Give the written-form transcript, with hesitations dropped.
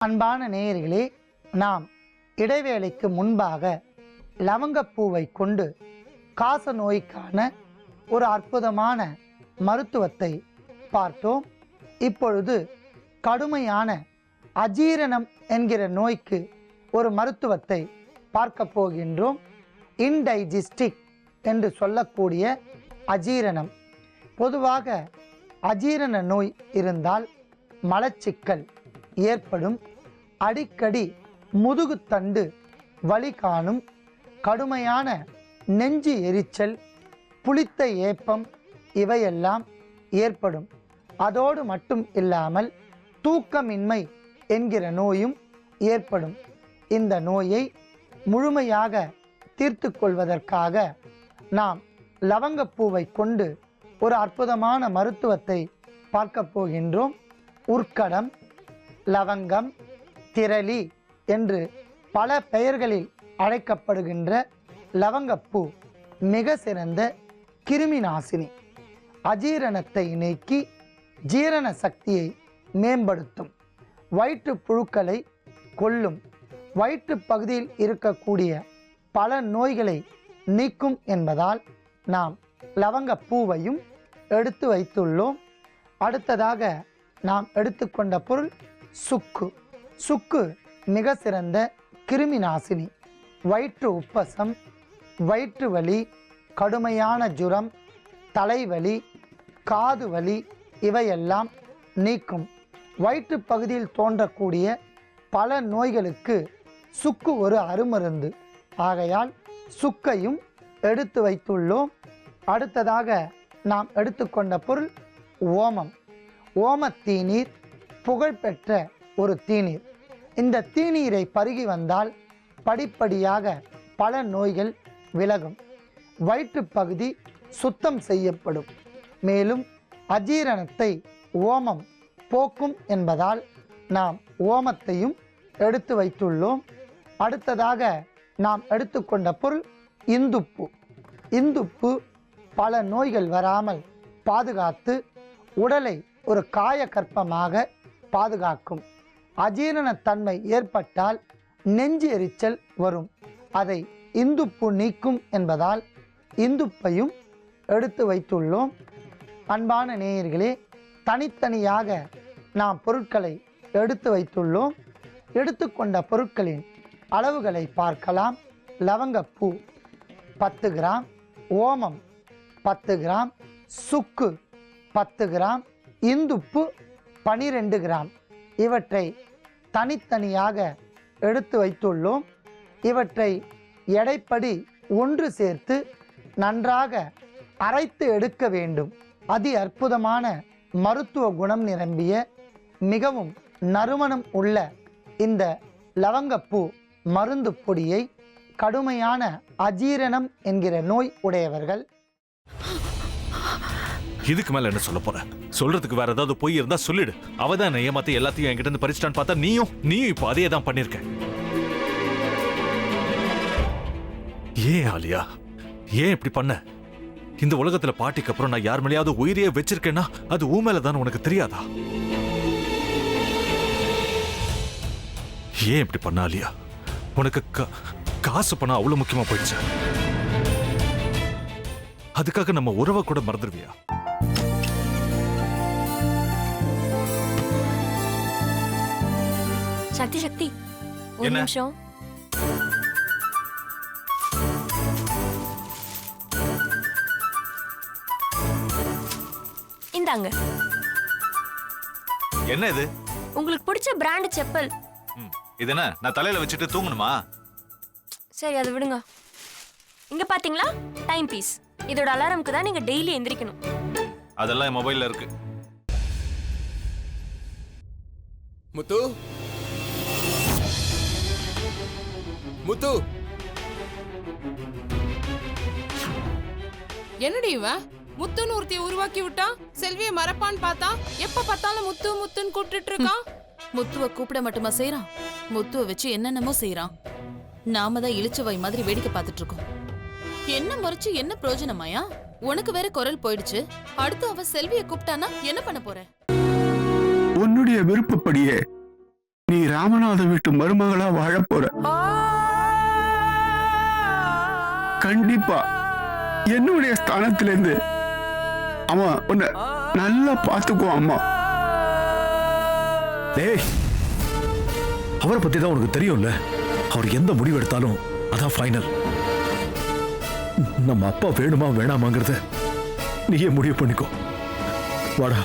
அன்பான நேயர்களே, நாம் இடைவேளைக்கு முன்பாக லவங்கப்பூவை கொண்டு காச நோய்க்கான ஒரு அற்புதமான மருத்துவத்தை பார்த்தோம். இப்பொழுது கடுமையான அஜீரணம் என்கிற நோய்க்கு ஒரு மருத்துவத்தை பார்க்க போகின்றோம். இன்டைஜஸ்டிக் என்று சொல்லக்கூடிய அஜீரணம். பொதுவாக அஜீரண நோய் இருந்தால் மலச்சிக்கல் ஏற்படும், அடிக்கடி முதுகுத்தண்டு வலி காணும், கடுமையான நெஞ்சு எரிச்சல், புளித்த ஏப்பம் இவையெல்லாம் ஏற்படும். அதோடு மட்டும் இல்லாமல் தூக்கமின்மை என்கிற நோயும் ஏற்படும். இந்த நோயை முழுமையாக தீர்த்து கொள்வதற்காக நாம் லவங்கப்பூவை கொண்டு ஒரு அற்புதமான மருத்துவத்தை பார்க்க போகின்றோம். உர்க்கடம், லவங்கம், திரளி என்று பல பெயர்களில் அழைக்கப்படுகின்ற லவங்கப்பூ மிக சிறந்த கிருமி நாசினி. அஜீரணத்தை நீக்கி ஜீரண சக்தியை மேம்படுத்தும், வயிற்று புழுக்களை கொல்லும், வயிற்று பகுதியில் இருக்கக்கூடிய பல நோய்களை நீக்கும் என்பதால் நாம் லவங்கப்பூவையும் எடுத்து வைத்துள்ளோம். அடுத்ததாக நாம் எடுத்துக்கொண்ட பொருள் சுக்கு. சுக்கு மிக சிறந்த கிருமி நாசினி. வயிற்று உப்பசம், வயிற்று வலி, கடுமையான ஜுரம், தலைவலி, காது வலி இவையெல்லாம் நீக்கும். வயிற்று பகுதியில் தோன்றக்கூடிய பல நோய்களுக்கு சுக்கு ஒரு அருமருந்து. ஆகையால் சுக்கையும் எடுத்து வைத்துள்ளோம். அடுத்ததாக நாம் எடுத்துக்கொண்ட பொருள் ஓமம். ஓமத்தீநீர் புகழ்பெற்ற ஒரு தீநீர். இந்த தீநீரை பருகி வந்தால் படிப்படியாக பல நோய்கள் விலகும், வயிற்று பகுதி சுத்தம் செய்யப்படும். மேலும் அஜீரணத்தை ஓமம் போக்கும் என்பதால் நாம் ஓமத்தையும் எடுத்து வைத்துள்ளோம். அடுத்ததாக நாம் எடுத்துக்கொண்ட பொருள் இந்துப்பு. இந்துப்பு பல நோய்கள் வராமல் பாதுகாத்து உடலை ஒரு காயகற்பமாக பாதுகாக்கும். அஜீரணத்தன்மை ஏற்பட்டால் நெஞ்சு எரிச்சல் வரும், அதை இந்துப்பு நீக்கும் என்பதால் இந்துப்பையும் எடுத்து வைத்துள்ளோம். அன்பான நேயர்களே, தனித்தனியாக நாம் பொருட்களை எடுத்து வைத்துள்ளோம். எடுத்துக்கொண்ட பொருட்களின் அளவுகளை பார்க்கலாம். லவங்கப்பூ 10 கிராம், ஓமம் 10 கிராம், சுக்கு 10 கிராம், இந்துப்பு 12 கிராம். இவற்றை தனித்தனியாக எடுத்து வைத்துள்ளோம். இவற்றை எடைப்படி ஒன்று சேர்த்து நன்றாக அரைத்து எடுக்க வேண்டும். அதி அற்புதமான மருத்துவ குணம் நிரம்பிய மிகவும் நறுமணம் உள்ள இந்த லவங்கப்பூ மருந்து பொடியை கடுமையான அஜீரணம் என்கிற நோய் உடையவர்கள். இதுக்கு மேல என்ன சொல்ல போற? சொல்றதுக்கு வேற ஏதாவது போய் இருந்தா சொல்லிடு. அவதான் என்ன ஏமாத்தி எல்லாத்தையும் என்கிட்ட இருந்து பறிச்சிட்டான்னு பார்த்தா நீயும் இப்போ அதே தான் பண்ணிருக்க. ஏன் ஆலியா, ஏன் இப்படி பண்ண? இந்த உலகத்துல பாட்டிக்கு அப்புறம் நான் யார் மேலேயாவது உயிரியே வச்சிருக்கேன்னா அது ஊ மேலதான் உனக்கு தெரியாதா? ஏன் இப்படி பண்ண ஆலியா? உனக்கு காசு பணம் அவ்வளவு முக்கியமா போயிடுச்சு. அதுக்காக நம்ம உறவை கூட மறந்துடுவியா? சக்தி சக்தி, ஒரு நிமிஷம். இந்தாங்க. என்ன இது? உங்களுக்கு பிடிச்ச பிராண்ட் செப்பல். இது என்ன, நான் தலையில வச்சுட்டு தூங்கணுமா? சரி, அதை விடுங்க. இங்க பாத்தீங்களா, டைம் பீஸ். இதோட அலாரம்க்கு தான் நீங்க டெய்லி எந்திரிக்கணும். அதெல்லாம் என் மொபைல்ல இருக்கு. முத்து, முத்து, என்னடி இவன் முத்துன்னு ஒருத்தைய உருவாக்கி விட்டான். செல்வியை மறப்பான்னு பார்த்தா எப்ப பார்த்தாலும் முத்து முத்துன்னு கூப்பிட்டு இருக்கான். முத்துவ கூப்பிட மட்டுமா செய்யறான், முத்துவ வச்சு என்னென்னமோ செய்யறான். நாம தான் இழிச்சவை மாதிரி வேடிக்கை பார்த்துட்டு இருக்கோம். என்ன முறைச்சு என்ன பிரயோஜனமாயா? உனக்கு வேற குரல் போயிடுச்சு. அடுத்து அவ செல்வியை கூப்பிட்டானா என்ன பண்ண போற? உன்னுடைய விருப்பப்படியே நீ ராமநாத வீட்டு மருமகளா வாழப் போற. கண்டிப்பா என்னுடைய ஸ்தானத்திலிருந்து அவன் உன்னை நல்லா பார்த்துக்குவான் அம்மா. டேய், அவரை பத்தி தான் உனக்கு தெரியும்ல. அவர் எந்த முடிவு எடுத்தாலும் அதான் ஃபைனல். நம்ம அப்பா வேணுமா வேணாமாங்கிறத நீயே முடிவு பண்ணிக்கோ. வாடா.